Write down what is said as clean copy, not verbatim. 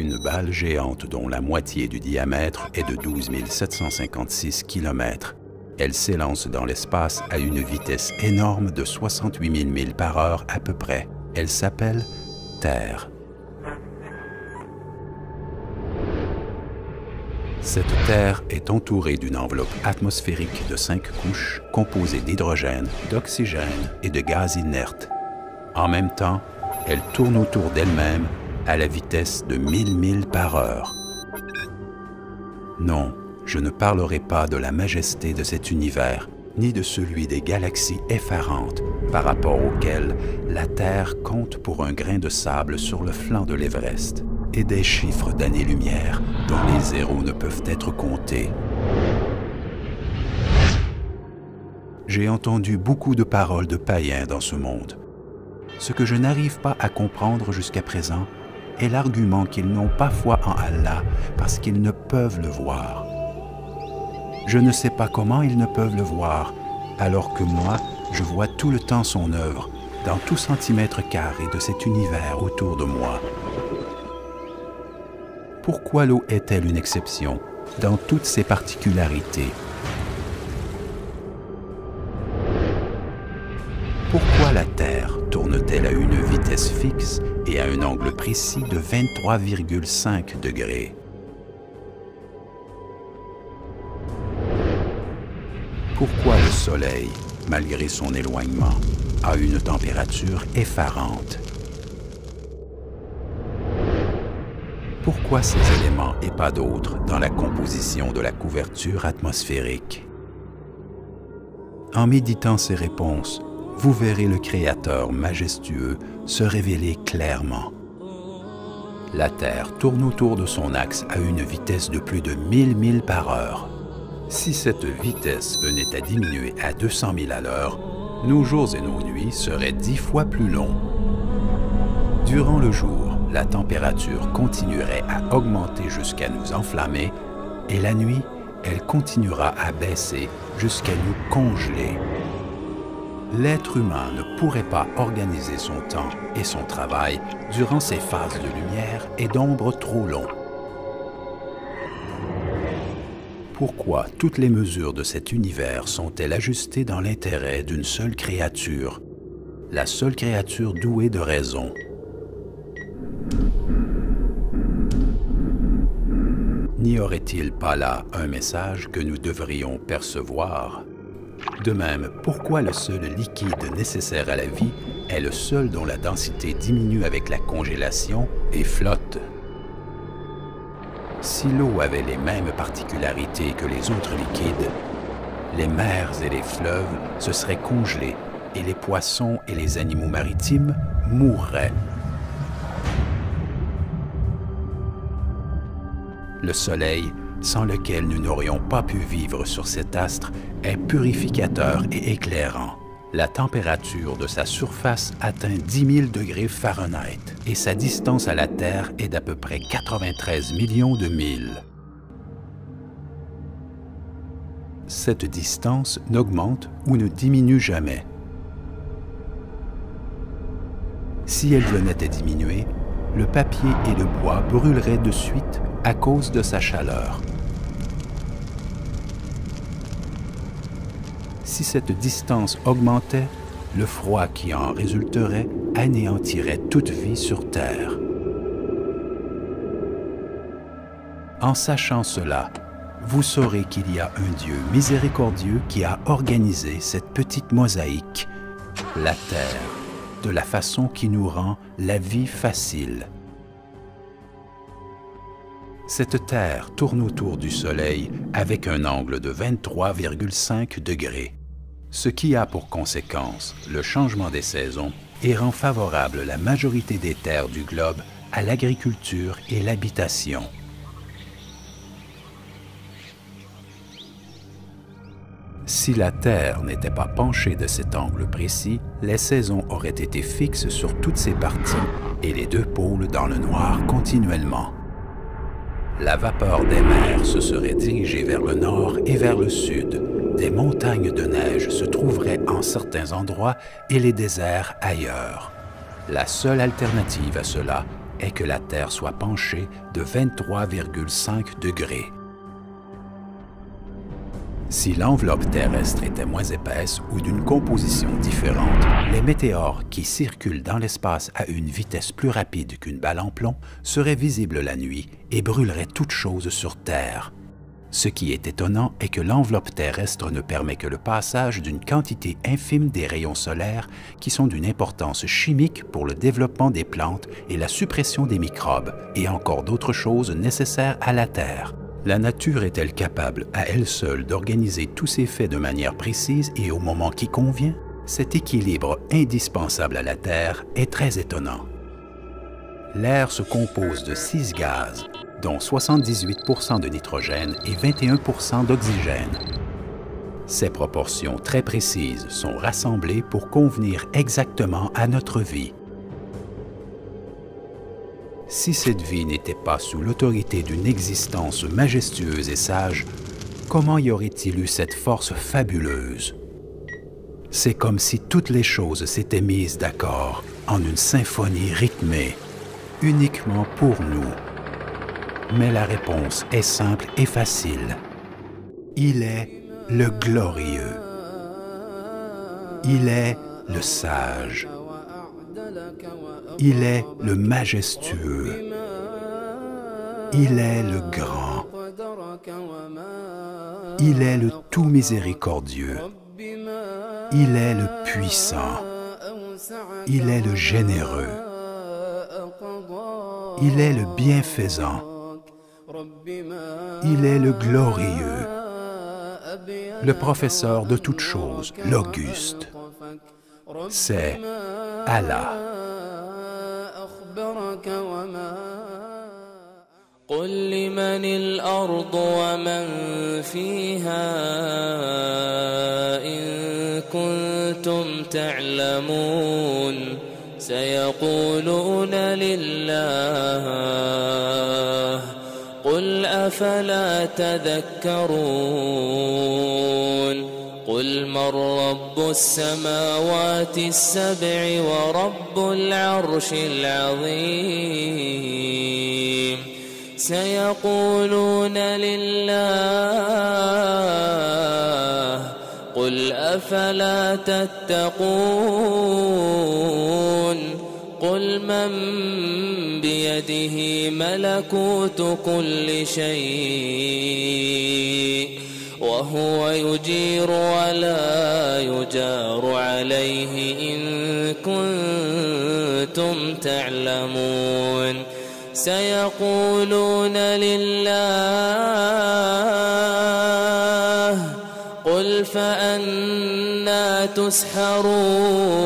Une balle géante dont la moitié du diamètre est de 12 756 km. Elle s'élance dans l'espace à une vitesse énorme de 68 000 milles par heure à peu près. Elle s'appelle Terre. Cette Terre est entourée d'une enveloppe atmosphérique de 5 couches composée d'hydrogène, d'oxygène et de gaz inerte. En même temps, elle tourne autour d'elle-même à la vitesse de 1000 milles par heure. Non, je ne parlerai pas de la majesté de cet univers, ni de celui des galaxies effarantes par rapport auxquelles la Terre compte pour un grain de sable sur le flanc de l'Everest, et des chiffres d'années-lumière dont les zéros ne peuvent être comptés. J'ai entendu beaucoup de paroles de païens dans ce monde. Ce que je n'arrive pas à comprendre jusqu'à présent est l'argument qu'ils n'ont pas foi en Allah parce qu'ils ne peuvent le voir. Je ne sais pas comment ils ne peuvent le voir, alors que moi, je vois tout le temps son œuvre, dans tout centimètre carré de cet univers autour de moi. Pourquoi l'eau est-elle une exception dans toutes ses particularités? Pourquoi la Terre tourne-t-elle à une vitesse fixe et à un angle précis de 23,5 degrés? Pourquoi le Soleil, malgré son éloignement, a une température effarante? Pourquoi ces éléments et pas d'autres dans la composition de la couverture atmosphérique? En méditant ces réponses, vous verrez le Créateur majestueux se révéler clairement. La Terre tourne autour de son axe à une vitesse de plus de 1000 milles par heure. Si cette vitesse venait à diminuer à 200 000 à l'heure, nos jours et nos nuits seraient 10 fois plus longs. Durant le jour, la température continuerait à augmenter jusqu'à nous enflammer, et la nuit, elle continuera à baisser jusqu'à nous congeler. L'être humain ne pourrait pas organiser son temps et son travail durant ces phases de lumière et d'ombre trop longs. Pourquoi toutes les mesures de cet univers sont-elles ajustées dans l'intérêt d'une seule créature, la seule créature douée de raison? N'y aurait-il pas là un message que nous devrions percevoir? De même, pourquoi le seul liquide nécessaire à la vie est le seul dont la densité diminue avec la congélation et flotte? Si l'eau avait les mêmes particularités que les autres liquides, les mers et les fleuves se seraient congelés et les poissons et les animaux maritimes mourraient. Le Soleil, sans lequel nous n'aurions pas pu vivre sur cet astre, est purificateur et éclairant. La température de sa surface atteint 10 000 degrés Fahrenheit et sa distance à la Terre est d'à peu près 93 millions de milles. Cette distance n'augmente ou ne diminue jamais. Si elle venait à diminuer, le papier et le bois brûleraient de suite à cause de sa chaleur. Si cette distance augmentait, le froid qui en résulterait anéantirait toute vie sur Terre. En sachant cela, vous saurez qu'il y a un Dieu miséricordieux qui a organisé cette petite mosaïque, la Terre, de la façon qui nous rend la vie facile. Cette Terre tourne autour du Soleil avec un angle de 23,5 degrés, ce qui a pour conséquence le changement des saisons et rend favorable la majorité des terres du globe à l'agriculture et l'habitation. Si la Terre n'était pas penchée de cet angle précis, les saisons auraient été fixes sur toutes ses parties et les deux pôles dans le noir continuellement. La vapeur des mers se serait dirigée vers le nord et vers le sud. Des montagnes de neige se trouveraient en certains endroits et les déserts ailleurs. La seule alternative à cela est que la Terre soit penchée de 23,5 degrés. Si l'enveloppe terrestre était moins épaisse ou d'une composition différente, les météores qui circulent dans l'espace à une vitesse plus rapide qu'une balle en plomb seraient visibles la nuit et brûleraient toute chose sur Terre. Ce qui est étonnant est que l'enveloppe terrestre ne permet que le passage d'une quantité infime des rayons solaires qui sont d'une importance chimique pour le développement des plantes et la suppression des microbes, et encore d'autres choses nécessaires à la Terre. La nature est-elle capable à elle seule d'organiser tous ces faits de manière précise et au moment qui convient? Cet équilibre indispensable à la Terre est très étonnant. L'air se compose de 6 gaz, dont 78% de nitrogène et 21% d'oxygène. Ces proportions très précises sont rassemblées pour convenir exactement à notre vie. Si cette vie n'était pas sous l'autorité d'une existence majestueuse et sage, comment y aurait-il eu cette force fabuleuse? C'est comme si toutes les choses s'étaient mises d'accord en une symphonie rythmée, uniquement pour nous. Mais la réponse est simple et facile. Il est le glorieux. Il est le sage. Il est le majestueux. Il est le grand. Il est le tout miséricordieux. Il est le puissant. Il est le généreux. Il est le bienfaisant. Il est le glorieux. Le professeur de toutes choses, l'Auguste. C'est Allah. قل لمن الأرض ومن فيها إن كنتم تعلمون سيقولون لله قل أفلا تذكرون قل من رب السماوات السبع ورب العرش العظيم سيقولون لله قل أفلا تتقون قل من بيده ملكوت كل شيء وهو يجير ولا يجار عليه إن كنتم تعلمون سيقولون لله قل فأنى تسحرون